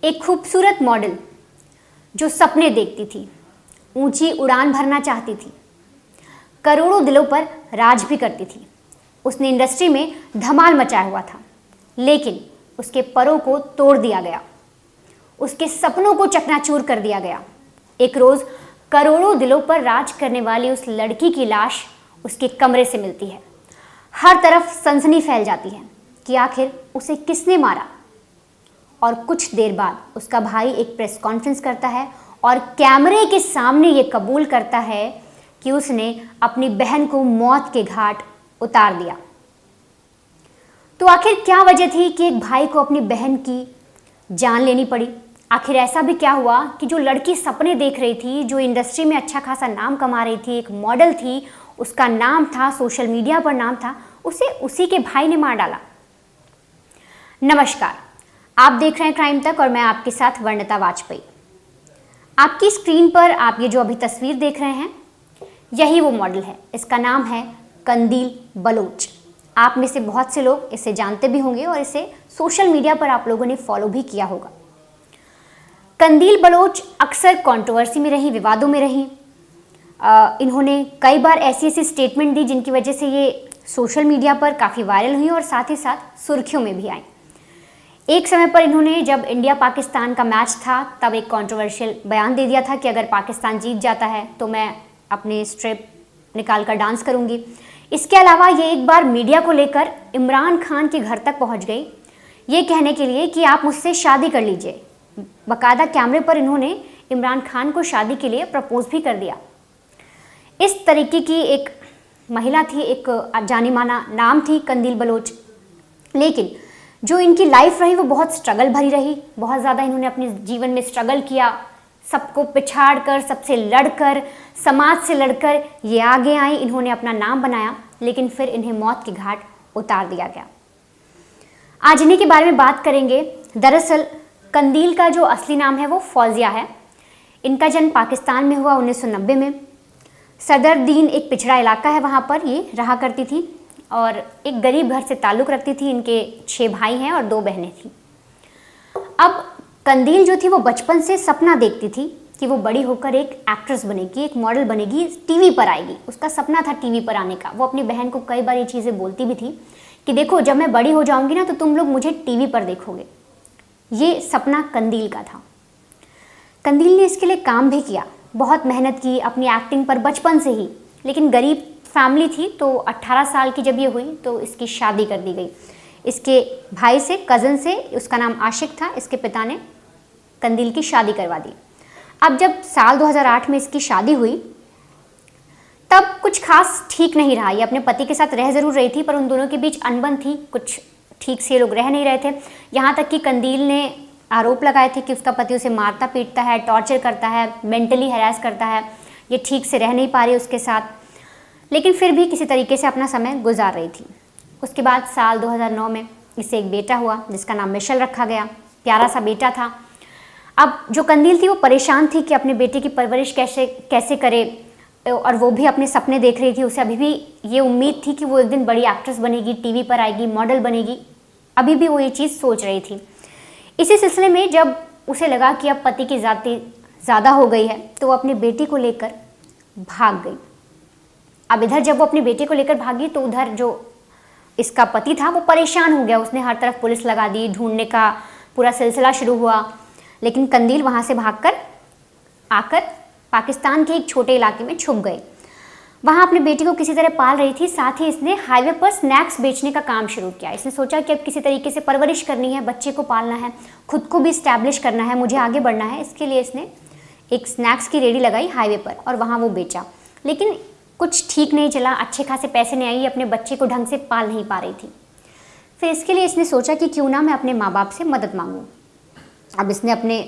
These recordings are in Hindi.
एक खूबसूरत मॉडल जो सपने देखती थी, ऊंची उड़ान भरना चाहती थी, करोड़ों दिलों पर राज भी करती थी। उसने इंडस्ट्री में धमाल मचाया हुआ था, लेकिन उसके परों को तोड़ दिया गया, उसके सपनों को चकनाचूर कर दिया गया। एक रोज करोड़ों दिलों पर राज करने वाली उस लड़की की लाश उसके कमरे से मिलती है। हर तरफ सनसनी फैल जाती है कि आखिर उसे किसने मारा। और कुछ देर बाद उसका भाई एक प्रेस कॉन्फ्रेंस करता है और कैमरे के सामने ये कबूल करता है कि उसने अपनी बहन को मौत के घाट उतार दिया। तो आखिर क्या वजह थी कि एक भाई को अपनी बहन की जान लेनी पड़ी? आखिर ऐसा भी क्या हुआ कि जो लड़की सपने देख रही थी, जो इंडस्ट्री में अच्छा खासा नाम कमा रही थी, एक मॉडल थी, उसका नाम था, सोशल मीडिया पर नाम था, उसे उसी के भाई ने मार डाला। नमस्कार, आप देख रहे हैं क्राइम तक और मैं आपके साथ वर्णता वाजपेयी। आपकी स्क्रीन पर आप ये जो अभी तस्वीर देख रहे हैं, यही वो मॉडल है। इसका नाम है कंदील बलोच। आप में से बहुत से लोग इसे जानते भी होंगे और इसे सोशल मीडिया पर आप लोगों ने फॉलो भी किया होगा। कंदील बलोच अक्सर कंट्रोवर्सी में रही, विवादों में रही। इन्होंने कई बार ऐसी ऐसी स्टेटमेंट दी जिनकी वजह से ये सोशल मीडिया पर काफ़ी वायरल हुई और साथ ही साथ सुर्खियों में भी आई। एक समय पर इन्होंने, जब इंडिया पाकिस्तान का मैच था, तब एक कंट्रोवर्शियल बयान दे दिया था कि अगर पाकिस्तान जीत जाता है तो मैं अपने स्ट्रिप निकाल कर डांस करूंगी। इसके अलावा ये एक बार मीडिया को लेकर इमरान खान के घर तक पहुंच गई, ये कहने के लिए कि आप मुझसे शादी कर लीजिए। बाकायदा कैमरे पर इन्होंने इमरान खान को शादी के लिए प्रपोज भी कर दिया। इस तरीके की एक महिला थी, एक जानी माना नाम थी कंदील बलोच। लेकिन जो इनकी लाइफ रही वो बहुत स्ट्रगल भरी रही। बहुत ज़्यादा इन्होंने अपने जीवन में स्ट्रगल किया, सबको पिछाड़ कर, सबसे लड़कर, समाज से लड़कर ये आगे आई। इन्होंने अपना नाम बनाया, लेकिन फिर इन्हें मौत के घाट उतार दिया गया। आज इन्हीं के बारे में बात करेंगे। दरअसल कंदील का जो असली नाम है वो फौजिया है। इनका जन्म पाकिस्तान में हुआ 1990 में। सदर दीन एक पिछड़ा इलाका है, वहाँ पर ये रहा करती थी और एक गरीब घर से ताल्लुक़ रखती थी। इनके 6 भाई हैं और 2 बहनें थीं। अब कंदील जो थी वो बचपन से सपना देखती थी कि वो बड़ी होकर एक एक्ट्रेस बनेगी, एक मॉडल बनेगी, टीवी पर आएगी। उसका सपना था टीवी पर आने का। वो अपनी बहन को कई बार ये चीज़ें बोलती भी थी कि देखो, जब मैं बड़ी हो जाऊंगी ना तो तुम लोग मुझे टीवी पर देखोगे। ये सपना कंदील का था। कंदील ने इसके लिए काम भी किया, बहुत मेहनत की अपनी एक्टिंग पर बचपन से ही। लेकिन गरीब फैमिली थी, तो 18 साल की जब ये हुई तो इसकी शादी कर दी गई इसके भाई से, कज़न से। उसका नाम आशिक था। इसके पिता ने कंदील की शादी करवा दी। अब जब साल 2008 में इसकी शादी हुई, तब कुछ खास ठीक नहीं रहा। ये अपने पति के साथ रह ज़रूर रही थी, पर उन दोनों के बीच अनबन थी, कुछ ठीक से लोग रह नहीं रहे थे। यहाँ तक कि कंदील ने आरोप लगाए थे कि उसका पति उसे मारता पीटता है, टॉर्चर करता है, मेंटली हैरेस करता है, ये ठीक से रह नहीं पा रही उसके साथ। लेकिन फिर भी किसी तरीके से अपना समय गुजार रही थी। उसके बाद साल 2009 में इसे एक बेटा हुआ जिसका नाम मिशेल रखा गया। प्यारा सा बेटा था। अब जो कंदील थी वो परेशान थी कि अपने बेटे की परवरिश कैसे करे, और वो भी अपने सपने देख रही थी। उसे अभी भी ये उम्मीद थी कि वो एक दिन बड़ी एक्ट्रेस बनेगी, टीवी पर आएगी, मॉडल बनेगी। अभी भी वो ये चीज़ सोच रही थी। इसी सिलसिले में जब उसे लगा कि अब पति की ज़्यादा हो गई है, तो वो अपने बेटी को लेकर भाग गई। अब इधर जब वो अपने बेटे को लेकर भागी तो उधर जो इसका पति था वो परेशान हो गया। उसने हर तरफ पुलिस लगा दी, ढूंढने का पूरा सिलसिला शुरू हुआ। लेकिन कंदील वहाँ से भागकर आकर पाकिस्तान के एक छोटे इलाके में छुप गए। वहाँ अपने बेटी को किसी तरह पाल रही थी। साथ ही इसने हाईवे पर स्नैक्स बेचने का काम शुरू किया। इसने सोचा कि अब किसी तरीके से परवरिश करनी है, बच्चे को पालना है, खुद को भी इस्टेब्लिश करना है, मुझे आगे बढ़ना है। इसके लिए इसने एक स्नैक्स की रेडी लगाई हाईवे पर और वहाँ वो बेचा। लेकिन कुछ ठीक नहीं चला, अच्छे खासे पैसे नहीं आई, अपने बच्चे को ढंग से पाल नहीं पा रही थी। फिर इसके लिए इसने सोचा कि क्यों ना मैं अपने माँ बाप से मदद मांगूं। अब इसने अपने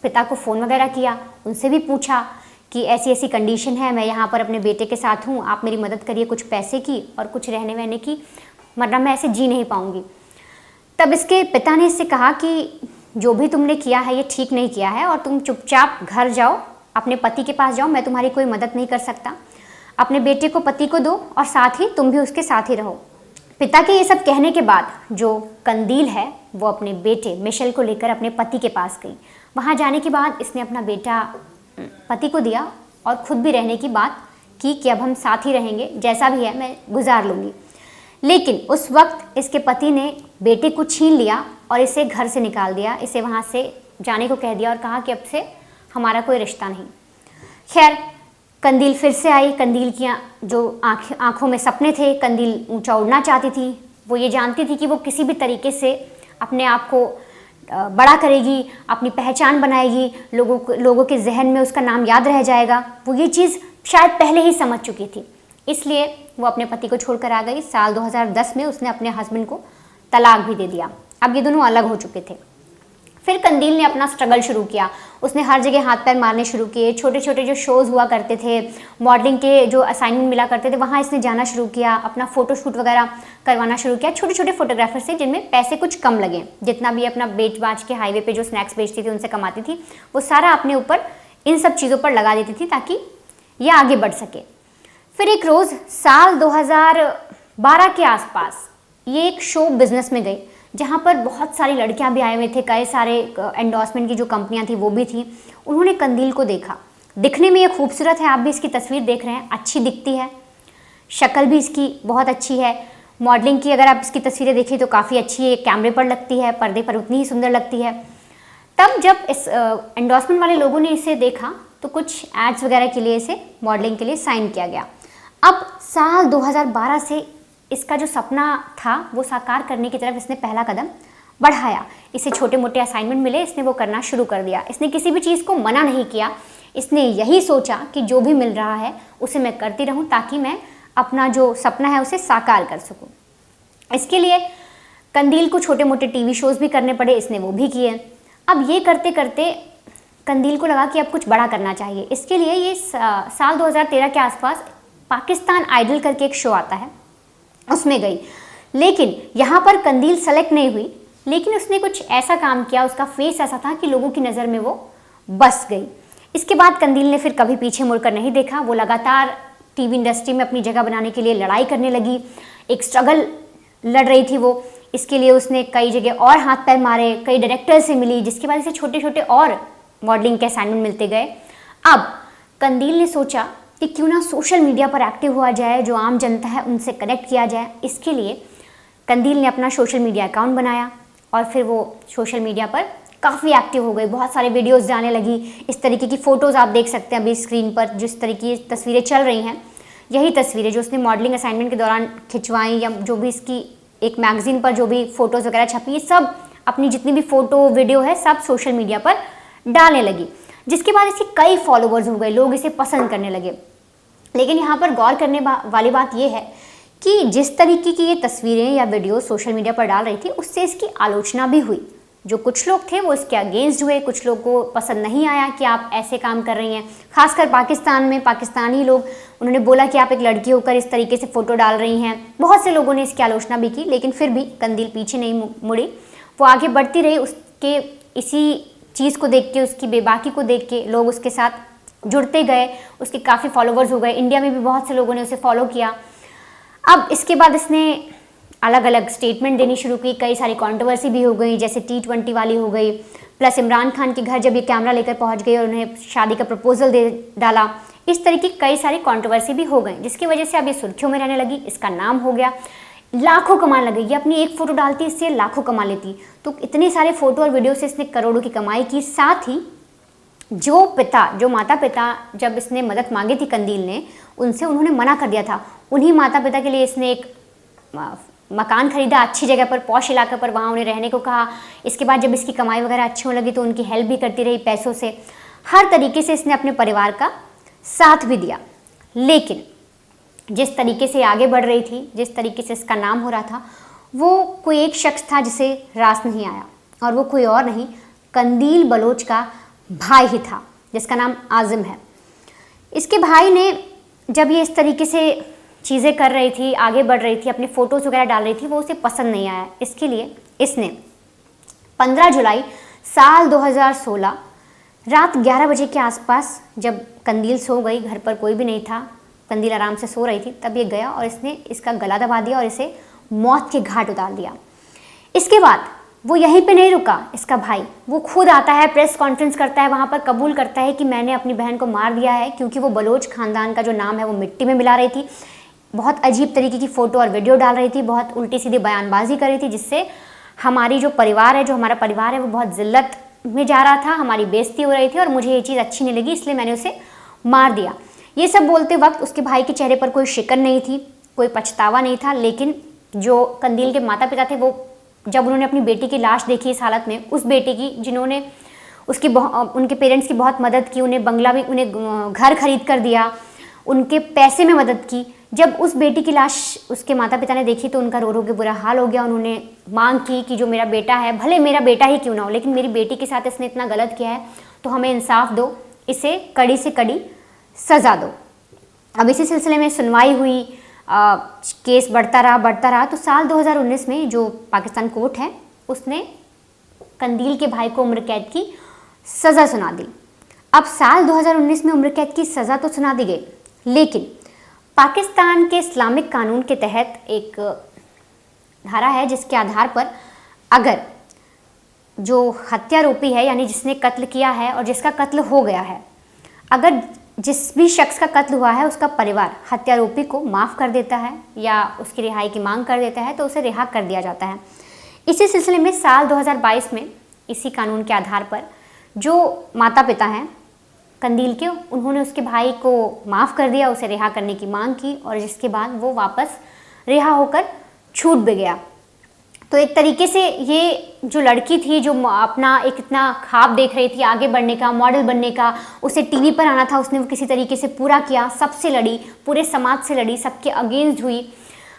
पिता को फ़ोन वगैरह किया, उनसे भी पूछा कि ऐसी ऐसी कंडीशन है, मैं यहाँ पर अपने बेटे के साथ हूँ, आप मेरी मदद करिए कुछ पैसे की और कुछ रहने वहने की, वरना मैं ऐसे जी नहीं पाऊँगी। तब इसके पिता ने इससे कहा कि जो भी तुमने किया है ये ठीक नहीं किया है और तुम चुपचाप घर जाओ, अपने पति के पास जाओ, मैं तुम्हारी कोई मदद नहीं कर सकता। अपने बेटे को पति को दो और साथ ही तुम भी उसके साथ ही रहो। पिता के ये सब कहने के बाद जो कंदील है वो अपने बेटे मिशेल को लेकर अपने पति के पास गई। वहाँ जाने के बाद इसने अपना बेटा पति को दिया और खुद भी रहने की बात की कि अब हम साथ ही रहेंगे, जैसा भी है मैं गुजार लूँगी। लेकिन उस वक्त इसके पति ने बेटे को छीन लिया और इसे घर से निकाल दिया, इसे वहाँ से जाने को कह दिया और कहा कि अब से हमारा कोई रिश्ता नहीं। खैर कंदील फिर से आई। कंदील की जो आँखों में सपने थे, कंदील ऊंचा उड़ना चाहती थी। वो ये जानती थी कि वो किसी भी तरीके से अपने आप को बड़ा करेगी, अपनी पहचान बनाएगी, लोगों के जहन में उसका नाम याद रह जाएगा। वो ये चीज़ शायद पहले ही समझ चुकी थी, इसलिए वो अपने पति को छोड़कर आ गई। साल 2010 में उसने अपने हस्बैंड को तलाक भी दे दिया। अब ये दोनों अलग हो चुके थे। फिर कंदील ने अपना स्ट्रगल शुरू किया। उसने हर जगह हाथ पैर मारने शुरू किए। छोटे छोटे जो शोज़ हुआ करते थे, मॉडलिंग के जो असाइनमेंट मिला करते थे, वहाँ इसने जाना शुरू किया, अपना फ़ोटोशूट वगैरह करवाना शुरू किया। छोटे छोटे फोटोग्राफर से जिनमें पैसे कुछ कम लगे, जितना भी अपना बेच बाच के हाईवे पे जो स्नैक्स बेचती थी उनसे कमाती थी, वो सारा अपने ऊपर इन सब चीज़ों पर लगा देती थी ताकि ये आगे बढ़ सके। फिर एक रोज़ साल 2012 के आसपास ये एक शो बिज़नेस में गई जहाँ पर बहुत सारी लड़कियाँ भी आए हुए थे, कई सारे एंडोर्समेंट की जो कंपनियाँ थी वो भी थी। उन्होंने कंदील को देखा। दिखने में ये खूबसूरत है, आप भी इसकी तस्वीर देख रहे हैं, अच्छी दिखती है, शक्ल भी इसकी बहुत अच्छी है। मॉडलिंग की अगर आप इसकी तस्वीरें देखें तो काफ़ी अच्छी है, कैमरे पर लगती है, पर्दे पर उतनी ही सुंदर लगती है। तब जब इस एंडोर्समेंट वाले लोगों ने इसे देखा तो कुछ एड्स वगैरह के लिए इसे मॉडलिंग के लिए साइन किया गया। अब साल 2012 से इसका जो सपना था वो साकार करने की तरफ इसने पहला कदम बढ़ाया। इसे छोटे मोटे असाइनमेंट मिले, इसने वो करना शुरू कर दिया। इसने किसी भी चीज़ को मना नहीं किया। इसने यही सोचा कि जो भी मिल रहा है उसे मैं करती रहूं ताकि मैं अपना जो सपना है उसे साकार कर सकूं। इसके लिए कंदील को छोटे मोटे टीवी शोज़ भी करने पड़े, इसने वो भी किए। अब ये करते करते कंदील को लगा कि अब कुछ बड़ा करना चाहिए। इसके लिए ये साल 2013 के आसपास पाकिस्तान आइडल करके एक शो आता है, उसमें गई। लेकिन यहाँ पर कंदील सेलेक्ट नहीं हुई, लेकिन उसने कुछ ऐसा काम किया, उसका फेस ऐसा था कि लोगों की नज़र में वो बस गई। इसके बाद कंदील ने फिर कभी पीछे मुड़कर नहीं देखा। वो लगातार टीवी इंडस्ट्री में अपनी जगह बनाने के लिए लड़ाई करने लगी, एक स्ट्रगल लड़ रही थी वो। इसके लिए उसने कई जगह और हाथ पैर मारे, कई डायरेक्टर से मिली, जिसकी वजह से छोटे छोटे और मॉडलिंग के असाइनमेंट मिलते गए। अब कंदील ने सोचा कि क्यों ना सोशल मीडिया पर एक्टिव हुआ जाए, जो आम जनता है उनसे कनेक्ट किया जाए। इसके लिए कंदील ने अपना सोशल मीडिया अकाउंट बनाया और फिर वो सोशल मीडिया पर काफ़ी एक्टिव हो गई, बहुत सारे वीडियोस जाने लगी। इस तरीके की फ़ोटोज़ आप देख सकते हैं अभी स्क्रीन पर, जिस तरीके की तस्वीरें चल रही हैं, यही तस्वीरें जो उसने मॉडलिंग असाइनमेंट के दौरान खिंचवाई या जो भी इसकी एक मैगज़ीन पर जो भी फ़ोटोज़ वगैरह छपी, ये सब अपनी जितनी भी फ़ोटो वीडियो है सब सोशल मीडिया पर डालने लगी। जिसके बाद इसके कई फॉलोवर्स हो गए, लोग इसे पसंद करने लगे। लेकिन यहाँ पर गौर करने वाली बात यह है कि जिस तरीके की ये तस्वीरें या वीडियो सोशल मीडिया पर डाल रही थी, उससे इसकी आलोचना भी हुई। जो कुछ लोग थे वो इसके अगेंस्ट हुए, कुछ लोगों को पसंद नहीं आया कि आप ऐसे काम कर रही हैं। खासकर पाकिस्तान में पाकिस्तानी लोग, उन्होंने बोला कि आप एक लड़की होकर इस तरीके से फ़ोटो डाल रही हैं। बहुत से लोगों ने इसकी आलोचना भी की, लेकिन फिर भी कंदील पीछे नहीं मुड़ी, वो आगे बढ़ती रही। उसके इसी चीज़ को देख के, उसकी बेबाकी को देख के लोग उसके साथ जुड़ते गए, उसके काफ़ी फॉलोवर्स हो गए। इंडिया में भी बहुत से लोगों ने उसे फॉलो किया। अब इसके बाद इसने अलग अलग स्टेटमेंट देनी शुरू की, कई सारी कंट्रोवर्सी भी हो गई, जैसे T20 वाली हो गई। प्लस इमरान खान के घर जब ये कैमरा लेकर पहुंच गई और उन्हें शादी का प्रपोजल दे डाला, इस तरह की कई सारी कंट्रोवर्सी भी हो गई, जिसकी वजह से अब ये सुर्खियों में रहने लगी। इसका नाम हो गया, लाखों कमाने लगी। ये अपनी एक फ़ोटो डालती, इससे लाखों कमा लेती। तो इतने सारे फ़ोटो और वीडियो से इसने करोड़ों की कमाई की। साथ ही जो माता पिता जब इसने मदद मांगी थी कंदील ने, उनसे उन्होंने मना कर दिया था। उन्हीं माता पिता के लिए इसने एक मकान खरीदा अच्छी जगह पर, पॉश इलाके पर, वहाँ उन्हें रहने को कहा। इसके बाद जब इसकी कमाई वगैरह अच्छी होने लगी तो उनकी हेल्प भी करती रही पैसों से। हर तरीके से इसने अपने परिवार का साथ भी दिया। लेकिन जिस तरीके से आगे बढ़ रही थी, जिस तरीके से इसका नाम हो रहा था, वो कोई एक शख्स था जिसे रास नहीं आया, और वो कोई और नहीं, कंदील बलोच का भाई ही था, जिसका नाम आज़िम है। इसके भाई ने जब ये इस तरीके से चीज़ें कर रही थी, आगे बढ़ रही थी, अपने फ़ोटोज़ वगैरह डाल रही थी, वो उसे पसंद नहीं आया। इसके लिए इसने 15 जुलाई साल 2016 रात 11 बजे के आसपास, जब कंदील सो गई, घर पर कोई भी नहीं था, कंदील आराम से सो रही थी, तब ये गया और इसने इसका गला दबा दिया और इसे मौत के घाट उतार दिया। इसके बाद वो यहीं पे नहीं रुका, इसका भाई वो खुद आता है, प्रेस कॉन्फ्रेंस करता है, वहाँ पर कबूल करता है कि मैंने अपनी बहन को मार दिया है, क्योंकि वो बलोच खानदान का जो नाम है वो मिट्टी में मिला रही थी। बहुत अजीब तरीके की फ़ोटो और वीडियो डाल रही थी, बहुत उल्टी सीधी बयानबाजी कर रही थी, जिससे हमारी जो परिवार है, जो हमारा परिवार है, वो बहुत ज़िल्लत में जा रहा था, हमारी बेइज्जती हो रही थी और मुझे ये चीज़ अच्छी नहीं लगी, इसलिए मैंने उसे मार दिया। ये सब बोलते वक्त उसके भाई के चेहरे पर कोई शिकन नहीं थी, कोई पछतावा नहीं था। लेकिन जो कंदील के माता पिता थे, वो जब उन्होंने अपनी बेटी की लाश देखी इस हालत में, उस बेटी की जिन्होंने उनके पेरेंट्स की बहुत मदद की, उन्हें बंगला भी, उन्हें घर खरीद कर दिया, उनके पैसे में मदद की, जब उस बेटी की लाश उसके माता पिता ने देखी तो उनका रो रो के बुरा हाल हो गया। उन्होंने मांग की कि जो मेरा बेटा है, भले मेरा बेटा ही क्यों ना हो, लेकिन मेरी बेटी के साथ इसने इतना गलत किया है तो हमें इंसाफ दो, इसे कड़ी से कड़ी सज़ा दो। अब इसी सिलसिले में सुनवाई हुई, केस बढ़ता रहा। तो साल 2019 में जो पाकिस्तान कोर्ट है उसने कंदील के भाई को उम्र कैद की सज़ा सुना दी। अब साल 2019 में उम्र कैद की सज़ा तो सुना दी गई, लेकिन पाकिस्तान के इस्लामिक कानून के तहत एक धारा है जिसके आधार पर अगर जो हत्यारोपी है, यानी जिसने कत्ल किया है और जिसका कत्ल हो गया है, अगर जिस भी शख्स का कत्ल हुआ है उसका परिवार हत्यारोपी को माफ़ कर देता है या उसकी रिहाई की मांग कर देता है तो उसे रिहा कर दिया जाता है। इसी सिलसिले में साल 2022 में इसी कानून के आधार पर जो माता पिता हैं कंदील के, उन्होंने उसके भाई को माफ़ कर दिया, उसे रिहा करने की मांग की और जिसके बाद वो वापस रिहा होकर छूट भी गया। तो एक तरीके से ये जो लड़की थी, जो अपना एक इतना ख्वाब देख रही थी आगे बढ़ने का, मॉडल बनने का, उसे टीवी पर आना था, उसने वो किसी तरीके से पूरा किया, सबसे लड़ी, पूरे समाज से लड़ी, सबके अगेंस्ट हुई।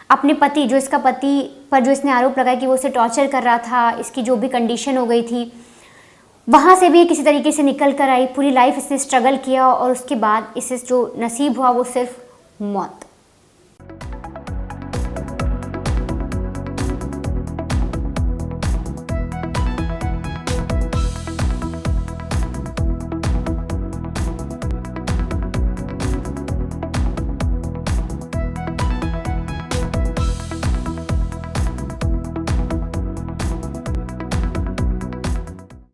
अपने पति, जो इसका पति पर जो इसने आरोप लगाया कि वो उसे टॉर्चर कर रहा था, इसकी जो भी कंडीशन हो गई थी, वहाँ से भी किसी तरीके से निकल कर आई। पूरी लाइफ इसने स्ट्रगल किया और उसके बाद इसे जो नसीब हुआ वो सिर्फ मौत।